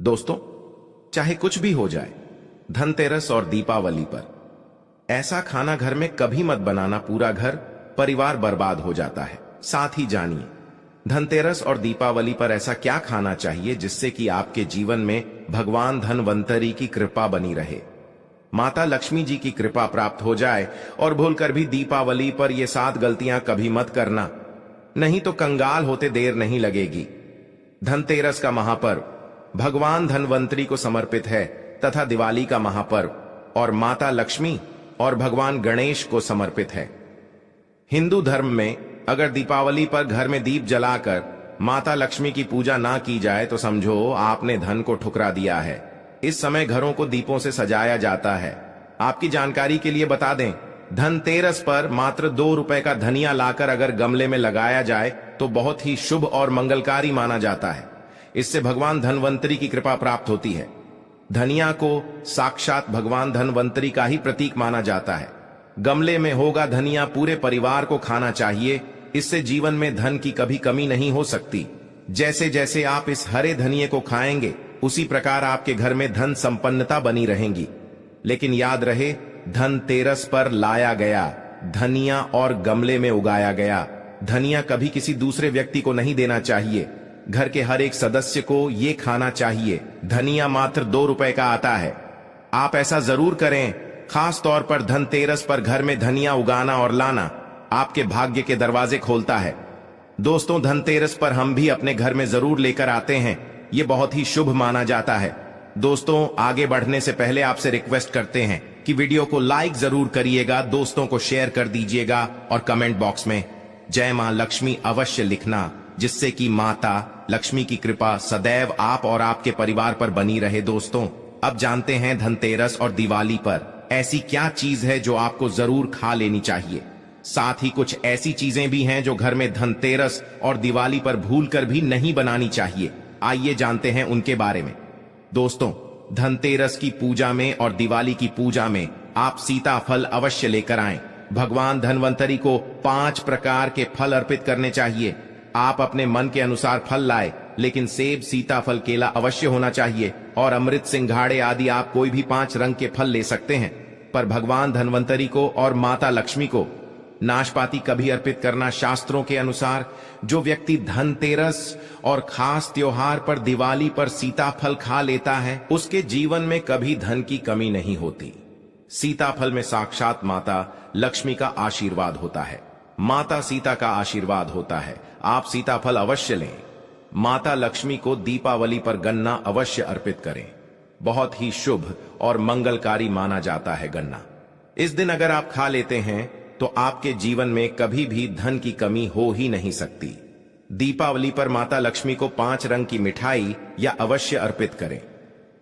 दोस्तों, चाहे कुछ भी हो जाए, धनतेरस और दीपावली पर ऐसा खाना घर में कभी मत बनाना, पूरा घर परिवार बर्बाद हो जाता है। साथ ही जानिए धनतेरस और दीपावली पर ऐसा क्या खाना चाहिए जिससे कि आपके जीवन में भगवान धनवंतरी की कृपा बनी रहे, माता लक्ष्मी जी की कृपा प्राप्त हो जाए। और भूलकर भी दीपावली पर ये 7 गलतियां कभी मत करना, नहीं तो कंगाल होते देर नहीं लगेगी। धनतेरस का महापर्व भगवान धनवंतरी को समर्पित है तथा दिवाली का महापर्व और माता लक्ष्मी और भगवान गणेश को समर्पित है। हिंदू धर्म में अगर दीपावली पर घर में दीप जलाकर माता लक्ष्मी की पूजा ना की जाए तो समझो आपने धन को ठुकरा दिया है। इस समय घरों को दीपों से सजाया जाता है। आपकी जानकारी के लिए बता दें, धनतेरस पर मात्र 2 रुपए का धनिया लाकर अगर गमले में लगाया जाए तो बहुत ही शुभ और मंगलकारी माना जाता है। इससे भगवान धनवंतरी की कृपा प्राप्त होती है। धनिया को साक्षात भगवान धनवंतरी का ही प्रतीक माना जाता है। गमले में होगा धनिया, पूरे परिवार को खाना चाहिए। इससे जीवन में धन की कभी कमी नहीं हो सकती। जैसे जैसे आप इस हरे धनिये को खाएंगे उसी प्रकार आपके घर में धन संपन्नता बनी रहेंगी। लेकिन याद रहे, धनतेरस पर लाया गया धनिया और गमले में उगाया गया धनिया कभी किसी दूसरे व्यक्ति को नहीं देना चाहिए। घर के हर एक सदस्य को ये खाना चाहिए। धनिया मात्र 2 रुपए का आता है। आप ऐसा जरूर करें। खास तौर पर धनतेरस पर घर में धनिया उगाना और लाना आपके भाग्य के दरवाजे खोलता है। दोस्तों, धनतेरस पर हम भी अपने घर में जरूर लेकर आते हैं। ये बहुत ही शुभ माना जाता है। दोस्तों, आगे बढ़ने से पहले आपसे रिक्वेस्ट करते हैं कि वीडियो को लाइक जरूर करिएगा, दोस्तों को शेयर कर दीजिएगा और कमेंट बॉक्स में जय मां लक्ष्मी अवश्य लिखना, जिससे कि माता लक्ष्मी की कृपा सदैव आप और आपके परिवार पर बनी रहे। दोस्तों, अब जानते हैं धनतेरस और दिवाली पर ऐसी क्या चीज है जो आपको जरूर खा लेनी चाहिए। साथ ही कुछ ऐसी चीजें भी हैं जो घर में धनतेरस और दिवाली पर भूलकर भी नहीं बनानी चाहिए। आइए जानते हैं उनके बारे में। दोस्तों, धनतेरस की पूजा में और दिवाली की पूजा में आप सीताफल अवश्य लेकर आएं। भगवान धनवंतरी को 5 प्रकार के फल अर्पित करने चाहिए। आप अपने मन के अनुसार फल लाए, लेकिन सेब, सीताफल, केला अवश्य होना चाहिए और अमृत, सिंघाड़े आदि आप कोई भी 5 रंग के फल ले सकते हैं। पर भगवान धनवंतरी को और माता लक्ष्मी को नाशपाती कभी अर्पित करना शास्त्रों के अनुसार जो व्यक्ति धनतेरस और खास त्योहार पर दिवाली पर सीताफल खा लेता है उसके जीवन में कभी धन की कमी नहीं होती। सीताफल में साक्षात माता लक्ष्मी का आशीर्वाद होता है, माता सीता का आशीर्वाद होता है। आप सीताफल अवश्य लें। माता लक्ष्मी को दीपावली पर गन्ना अवश्य अर्पित करें। बहुत ही शुभ और मंगलकारी माना जाता है गन्ना। इस दिन अगर आप खा लेते हैं तो आपके जीवन में कभी भी धन की कमी हो ही नहीं सकती। दीपावली पर माता लक्ष्मी को 5 रंग की मिठाई या अवश्य अर्पित करें।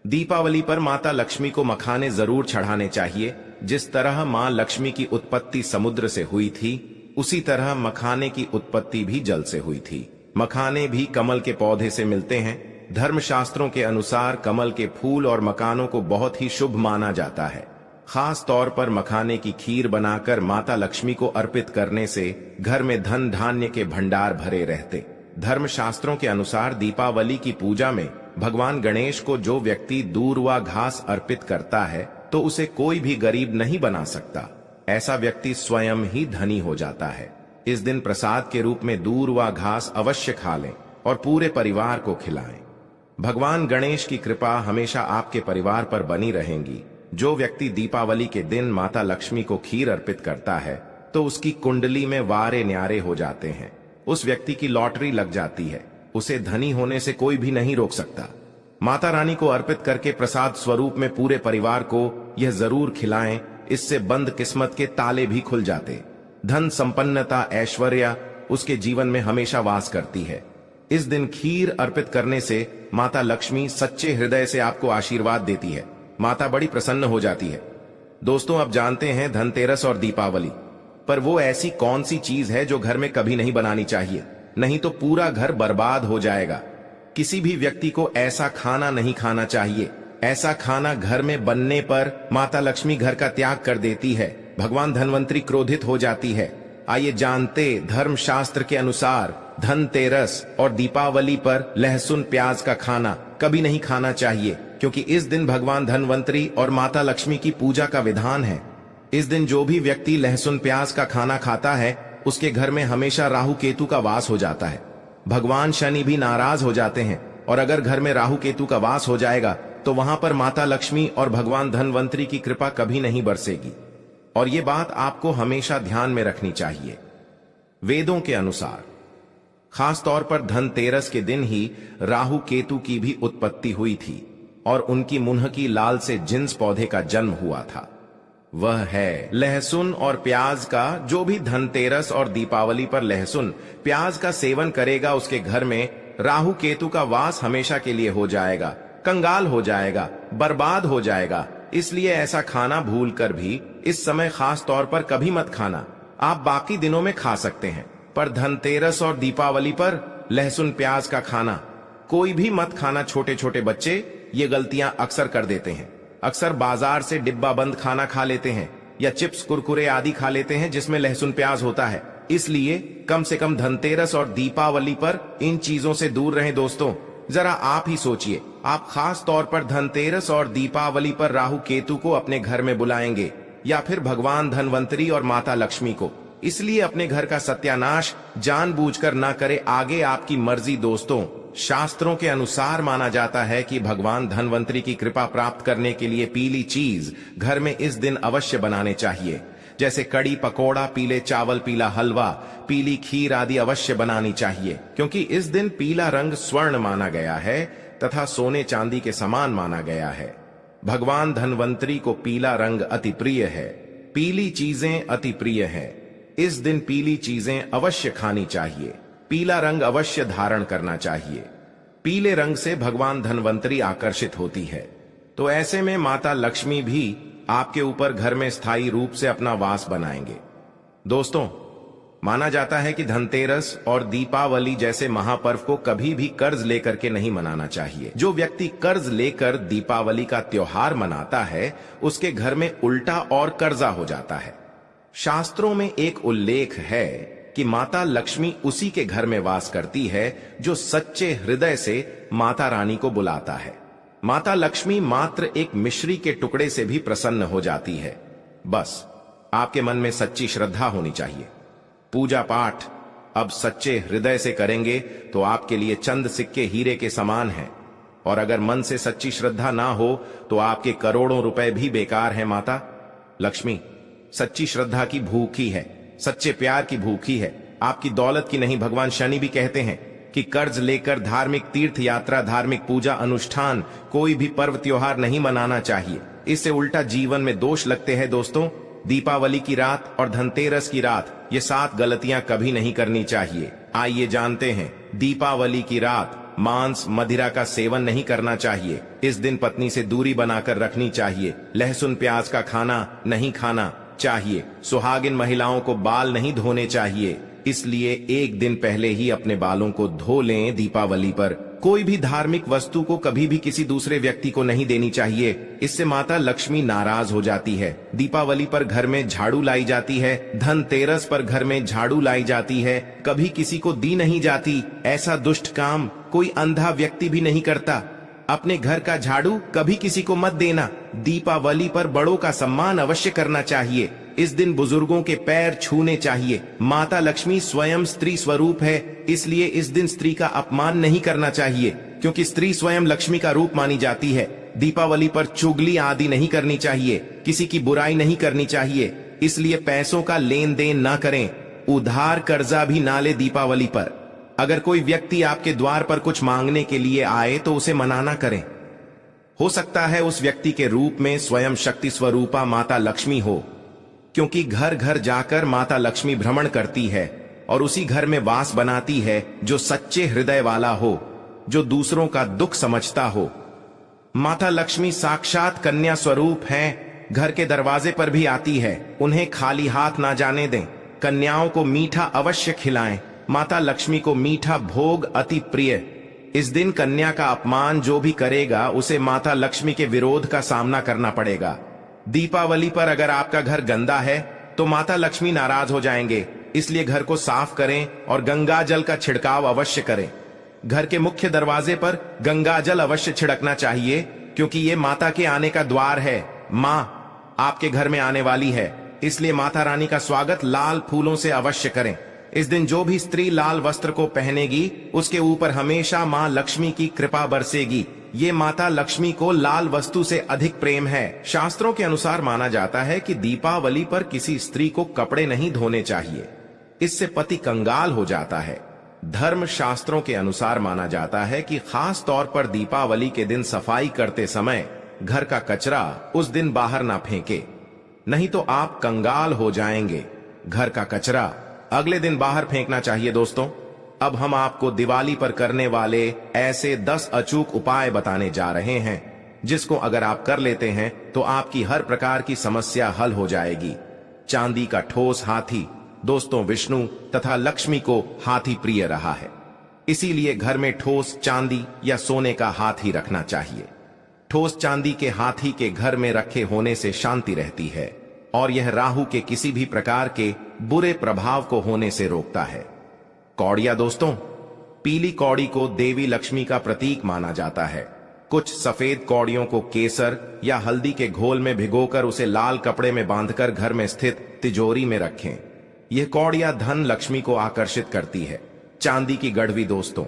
दीपावली पर माता लक्ष्मी को मखाने जरूर चढ़ाने चाहिए। जिस तरह मां लक्ष्मी की उत्पत्ति समुद्र से हुई थी, उसी तरह मखाने की उत्पत्ति भी जल से हुई थी। मखाने भी कमल के पौधे से मिलते हैं। धर्मशास्त्रों के अनुसार कमल के फूल और मकानों को बहुत ही शुभ माना जाता है। खास तौर पर मखाने की खीर बनाकर माता लक्ष्मी को अर्पित करने से घर में धन धान्य के भंडार भरे रहते। धर्मशास्त्रों के अनुसार दीपावली की पूजा में भगवान गणेश को जो व्यक्ति दूर व घास अर्पित करता है तो उसे कोई भी गरीब नहीं बना सकता। ऐसा व्यक्ति स्वयं ही धनी हो जाता है। इस दिन प्रसाद के रूप में दूर व घास अवश्य खा लें और पूरे परिवार को खिलाएं। भगवान गणेश की कृपा हमेशा आपके परिवार पर बनी रहेगी। जो व्यक्ति दीपावली के दिन माता लक्ष्मी को खीर अर्पित करता है तो उसकी कुंडली में वारे न्यारे हो जाते हैं। उस व्यक्ति की लॉटरी लग जाती है। उसे धनी होने से कोई भी नहीं रोक सकता। माता रानी को अर्पित करके प्रसाद स्वरूप में पूरे परिवार को यह जरूर खिलाएं। इससे बंद किस्मत के ताले भी खुल जाते। धन संपन्नता, ऐश्वर्य उसके जीवन में हमेशा वास करती है। इस दिन खीर अर्पित करने से माता लक्ष्मी सच्चे हृदय से आपको आशीर्वाद देती है। माता बड़ी प्रसन्न हो जाती है। दोस्तों, अब जानते हैं धनतेरस और दीपावली पर वो ऐसी कौन सी चीज है जो घर में कभी नहीं बनानी चाहिए, नहीं तो पूरा घर बर्बाद हो जाएगा। किसी भी व्यक्ति को ऐसा खाना नहीं खाना चाहिए। ऐसा खाना घर में बनने पर माता लक्ष्मी घर का त्याग कर देती है। भगवान धनवंतरी क्रोधित हो जाती है। आइए जानते धर्मशास्त्र के अनुसार धनतेरस और दीपावली पर लहसुन प्याज का खाना कभी नहीं खाना चाहिए, क्योंकि इस दिन भगवान धनवंतरी और माता लक्ष्मी की पूजा का विधान है। इस दिन जो भी व्यक्ति लहसुन प्याज का खाना खाता है उसके घर में हमेशा राहु केतु का वास हो जाता है। भगवान शनि भी नाराज हो जाते हैं, और अगर घर में राहु केतु का वास हो जाएगा तो वहां पर माता लक्ष्मी और भगवान धनवंतरी की कृपा कभी नहीं बरसेगी। और ये बात आपको हमेशा ध्यान में रखनी चाहिए। वेदों के अनुसार खास तौर पर धनतेरस के दिन ही राहु केतु की भी उत्पत्ति हुई थी और उनकी मुन्ह की लाल से जिन्स पौधे का जन्म हुआ था। वह है लहसुन और प्याज का। जो भी धनतेरस और दीपावली पर लहसुन प्याज का सेवन करेगा उसके घर में राहु केतु का वास हमेशा के लिए हो जाएगा, कंगाल हो जाएगा, बर्बाद हो जाएगा। इसलिए ऐसा खाना भूलकर भी इस समय खास तौर पर कभी मत खाना। आप बाकी दिनों में खा सकते हैं, पर धनतेरस और दीपावली पर लहसुन प्याज का खाना कोई भी मत खाना। छोटे छोटे बच्चे ये गलतियां अक्सर कर देते हैं। अक्सर बाजार से डिब्बा बंद खाना खा लेते हैं या चिप्स कुरकुरे आदि खा लेते हैं जिसमें लहसुन प्याज होता है। इसलिए कम से कम धनतेरस और दीपावली पर इन चीजों से दूर रहें दोस्तों। जरा आप ही सोचिए, आप खास तौर पर धनतेरस और दीपावली पर राहु केतु को अपने घर में बुलाएंगे या फिर भगवान धनवंतरी और माता लक्ष्मी को। इसलिए अपने घर का सत्यानाश जानबूझकर ना करे, आगे आपकी मर्जी दोस्तों। शास्त्रों के अनुसार माना जाता है कि भगवान धनवंतरी की कृपा प्राप्त करने के लिए पीली चीज घर में इस दिन अवश्य बनाने चाहिए, जैसे कड़ी पकोड़ा, पीले चावल, पीला हलवा, पीली खीर आदि अवश्य बनानी चाहिए, क्योंकि इस दिन पीला रंग स्वर्ण माना गया है तथा सोने चांदी के समान माना गया है। भगवान धनवंतरी को पीला रंग अति प्रिय है, पीली चीजें अति प्रिय है। इस दिन पीली चीजें अवश्य खानी चाहिए, पीला रंग अवश्य धारण करना चाहिए। पीले रंग से भगवान धनवंतरी आकर्षित होती है, तो ऐसे में माता लक्ष्मी भी आपके ऊपर घर में स्थायी रूप से अपना वास बनाएंगे। दोस्तों, माना जाता है कि धनतेरस और दीपावली जैसे महापर्व को कभी भी कर्ज लेकर के नहीं मनाना चाहिए। जो व्यक्ति कर्ज लेकर दीपावली का त्योहार मनाता है उसके घर में उल्टा और कर्जा हो जाता है। शास्त्रों में एक उल्लेख है कि माता लक्ष्मी उसी के घर में वास करती है जो सच्चे हृदय से माता रानी को बुलाता है। माता लक्ष्मी मात्र एक मिश्री के टुकड़े से भी प्रसन्न हो जाती है। बस आपके मन में सच्ची श्रद्धा होनी चाहिए। पूजा पाठ अब सच्चे हृदय से करेंगे तो आपके लिए चंद सिक्के हीरे के समान हैं, और अगर मन से सच्ची श्रद्धा ना हो तो आपके करोड़ों रुपए भी बेकार हैं। माता लक्ष्मी सच्ची श्रद्धा की भूखी है, सच्चे प्यार की भूखी है, आपकी दौलत की नहीं। भगवान शनि भी कहते हैं कि कर्ज लेकर धार्मिक तीर्थ यात्रा, धार्मिक पूजा अनुष्ठान, कोई भी पर्व त्योहार नहीं मनाना चाहिए। इससे उल्टा जीवन में दोष लगते हैं दोस्तों। दीपावली की रात और धनतेरस की रात ये 7 गलतियां कभी नहीं करनी चाहिए। आइए जानते हैं। दीपावली की रात मांस मदिरा का सेवन नहीं करना चाहिए। इस दिन पत्नी से दूरी बनाकर रखनी चाहिए। लहसुन प्याज का खाना नहीं खाना चाहिए। सुहागिन महिलाओं को बाल नहीं धोने चाहिए, इसलिए एक दिन पहले ही अपने बालों को धो लें। दीपावली पर कोई भी धार्मिक वस्तु को कभी भी किसी दूसरे व्यक्ति को नहीं देनी चाहिए, इससे माता लक्ष्मी नाराज हो जाती है। दीपावली पर घर में झाड़ू लाई जाती है, धनतेरस पर घर में झाड़ू लाई जाती है, कभी किसी को दी नहीं जाती। ऐसा दुष्ट काम कोई अंधा व्यक्ति भी नहीं करता। अपने घर का झाड़ू कभी किसी को मत देना। दीपावली पर बड़ों का सम्मान अवश्य करना चाहिए। इस दिन बुजुर्गों के पैर छूने चाहिए। माता लक्ष्मी स्वयं स्त्री स्वरूप है, इसलिए इस दिन स्त्री का अपमान नहीं करना चाहिए, क्योंकि स्त्री स्वयं लक्ष्मी का रूप मानी जाती है। दीपावली पर चुगली आदि नहीं करनी चाहिए, किसी की बुराई नहीं करनी चाहिए, इसलिए पैसों का लेन देन ना करें, उधार कर्जा भी ना ले। दीपावली पर अगर कोई व्यक्ति आपके द्वार पर कुछ मांगने के लिए आए तो उसे मना ना करें। हो सकता है उस व्यक्ति के रूप में स्वयं शक्ति स्वरूपा माता लक्ष्मी हो, क्योंकि घर घर जाकर माता लक्ष्मी भ्रमण करती है और उसी घर में वास बनाती है जो सच्चे हृदय वाला हो, जो दूसरों का दुख समझता हो। माता लक्ष्मी साक्षात कन्या स्वरूप हैं, घर के दरवाजे पर भी आती है। उन्हें खाली हाथ ना जाने दें। कन्याओं को मीठा अवश्य खिलाएं। माता लक्ष्मी को मीठा भोग अति प्रिय। इस दिन कन्या का अपमान जो भी करेगा उसे माता लक्ष्मी के विरोध का सामना करना पड़ेगा। दीपावली पर अगर आपका घर गंदा है तो माता लक्ष्मी नाराज हो जाएंगे। इसलिए घर को साफ करें और गंगा जल का छिड़काव अवश्य करें। घर के मुख्य दरवाजे पर गंगा जल अवश्य छिड़कना चाहिए, क्योंकि ये माता के आने का द्वार है। मां आपके घर में आने वाली है, इसलिए माता रानी का स्वागत लाल फूलों से अवश्य करें। इस दिन जो भी स्त्री लाल वस्त्र को पहनेगी, उसके ऊपर हमेशा मां लक्ष्मी की कृपा बरसेगी। ये माता लक्ष्मी को लाल वस्तु से अधिक प्रेम है। शास्त्रों के अनुसार माना जाता है कि दीपावली पर किसी स्त्री को कपड़े नहीं धोने चाहिए, इससे पति कंगाल हो जाता है। धर्म शास्त्रों के अनुसार माना जाता है कि खास तौर पर दीपावली के दिन सफाई करते समय घर का कचरा उस दिन बाहर ना फेंके, नहीं तो आप कंगाल हो जाएंगे। घर का कचरा अगले दिन बाहर फेंकना चाहिए। दोस्तों, अब हम आपको दिवाली पर करने वाले ऐसे 10 अचूक उपाय बताने जा रहे हैं, जिसको अगर आप कर लेते हैं तो आपकी हर प्रकार की समस्या हल हो जाएगी। चांदी का ठोस हाथी। दोस्तों, विष्णु तथा लक्ष्मी को हाथी प्रिय रहा है, इसीलिए घर में ठोस चांदी या सोने का हाथी रखना चाहिए। ठोस चांदी के हाथी के घर में रखे होने से शांति रहती है और यह राहु के किसी भी प्रकार के बुरे प्रभाव को होने से रोकता है। कौड़िया। दोस्तों, पीली कौड़ी को देवी लक्ष्मी का प्रतीक माना जाता है। कुछ सफेद कौड़ियों को केसर या हल्दी के घोल में भिगोकर उसे लाल कपड़े में बांधकर घर में स्थित तिजोरी में रखें। यह कौड़िया धन लक्ष्मी को आकर्षित करती है। चांदी की गढ़वी। दोस्तों,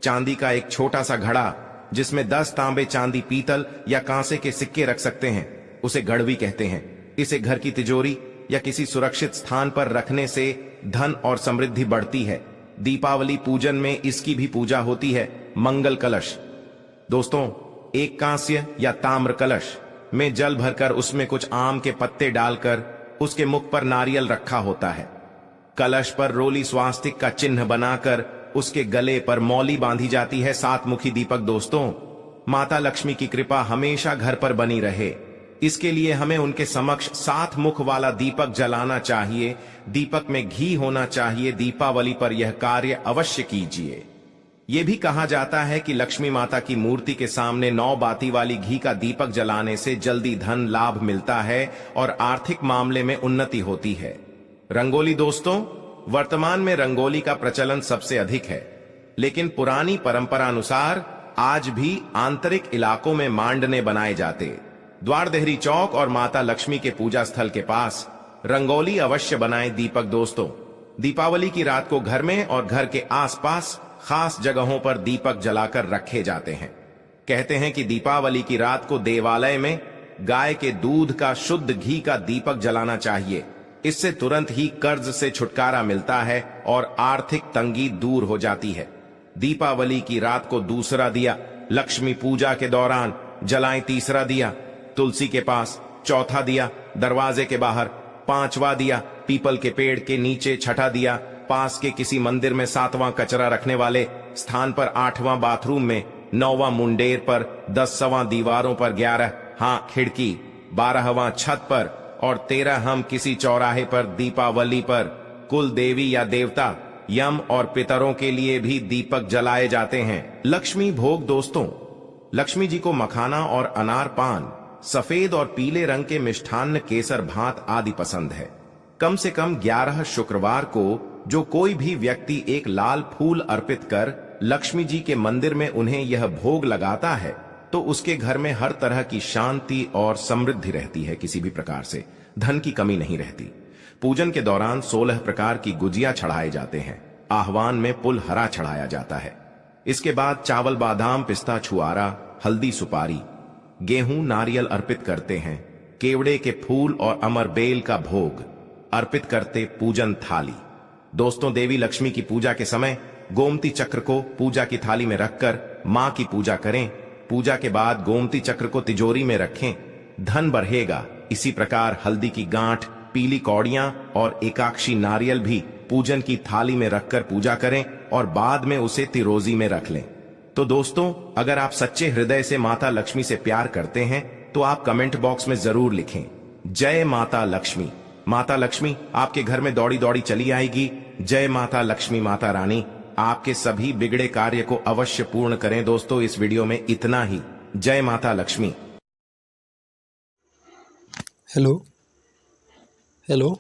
चांदी का एक छोटा सा घड़ा जिसमें 10 तांबे, चांदी, पीतल या कांसे के सिक्के रख सकते हैं, उसे गढ़वी कहते हैं। इसे घर की तिजोरी या किसी सुरक्षित स्थान पर रखने से धन और समृद्धि बढ़ती है। दीपावली पूजन में इसकी भी पूजा होती है। मंगल कलश। दोस्तों, एक कांस्य या ताम्र कलश में जल भरकर उसमें कुछ आम के पत्ते डालकर उसके मुख पर नारियल रखा होता है। कलश पर रोली स्वास्तिक का चिन्ह बनाकर उसके गले पर मौली बांधी जाती है। 7 मुखी दीपक। दोस्तों, माता लक्ष्मी की कृपा हमेशा घर पर बनी रहे, इसके लिए हमें उनके समक्ष 7 मुख वाला दीपक जलाना चाहिए। दीपक में घी होना चाहिए। दीपावली पर यह कार्य अवश्य कीजिए। यह भी कहा जाता है कि लक्ष्मी माता की मूर्ति के सामने 9 बाती वाली घी का दीपक जलाने से जल्दी धन लाभ मिलता है और आर्थिक मामले में उन्नति होती है। रंगोली। दोस्तों, वर्तमान में रंगोली का प्रचलन सबसे अधिक है, लेकिन पुरानी परंपरा अनुसार आज भी आंतरिक इलाकों में मांडने बनाए जाते। द्वार देहरी चौक और माता लक्ष्मी के पूजा स्थल के पास रंगोली अवश्य बनाएं। दीपक। दोस्तों, दीपावली की रात को घर में और घर के आसपास खास जगहों पर दीपक जलाकर रखे जाते हैं। कहते हैं कि दीपावली की रात को देवालय में गाय के दूध का शुद्ध घी का दीपक जलाना चाहिए। इससे तुरंत ही कर्ज से छुटकारा मिलता है और आर्थिक तंगी दूर हो जाती है। दीपावली की रात को दूसरा दिया लक्ष्मी पूजा के दौरान जलाएं। तीसरा दिया तुलसी के पास, चौथा दिया दरवाजे के बाहर, 5वां दिया पीपल के पेड़ के नीचे, छठा दिया पास के किसी मंदिर में, 7वां कचरा रखने वाले स्थान पर, 8वां बाथरूम में, 9वां मुंडेर पर, 10वां दीवारों पर, 11 खिड़की, 12वां छत पर और 13 हम किसी चौराहे पर। दीपावली पर कुल देवी या देवता, यम और पितरों के लिए भी दीपक जलाए जाते हैं। लक्ष्मी भोग। दोस्तों, लक्ष्मी जी को मखाना और अनार पान, सफेद और पीले रंग के मिष्ठान्न, केसर भात आदि पसंद है। कम से कम 11 शुक्रवार को जो कोई भी व्यक्ति एक लाल फूल अर्पित कर लक्ष्मी जी के मंदिर में उन्हें यह भोग लगाता है, तो उसके घर में हर तरह की शांति और समृद्धि रहती है। किसी भी प्रकार से धन की कमी नहीं रहती। पूजन के दौरान 16 प्रकार की गुजिया चढ़ाए जाते हैं। आह्वान में पुल हरा चढ़ाया जाता है। इसके बाद चावल, बादाम, पिस्ता, छुआरा, हल्दी, सुपारी, गेहूं, नारियल अर्पित करते हैं। केवड़े के फूल और अमर बेल का भोग अर्पित करते पूजन थाली। दोस्तों, देवी लक्ष्मी की पूजा के समय गोमती चक्र को पूजा की थाली में रखकर मां की पूजा करें। पूजा के बाद गोमती चक्र को तिजोरी में रखें, धन बढ़ेगा। इसी प्रकार हल्दी की गांठ, पीली कौड़ियां और एकाक्षी नारियल भी पूजन की थाली में रखकर पूजा करें और बाद में उसे तिरोजी में रख लें। तो दोस्तों, अगर आप सच्चे हृदय से माता लक्ष्मी से प्यार करते हैं तो आप कमेंट बॉक्स में जरूर लिखें, जय माता लक्ष्मी। माता लक्ष्मी आपके घर में दौड़ी दौड़ी चली आएगी। जय माता लक्ष्मी। माता रानी आपके सभी बिगड़े कार्य को अवश्य पूर्ण करें। दोस्तों, इस वीडियो में इतना ही। जय माता लक्ष्मी। Hello hello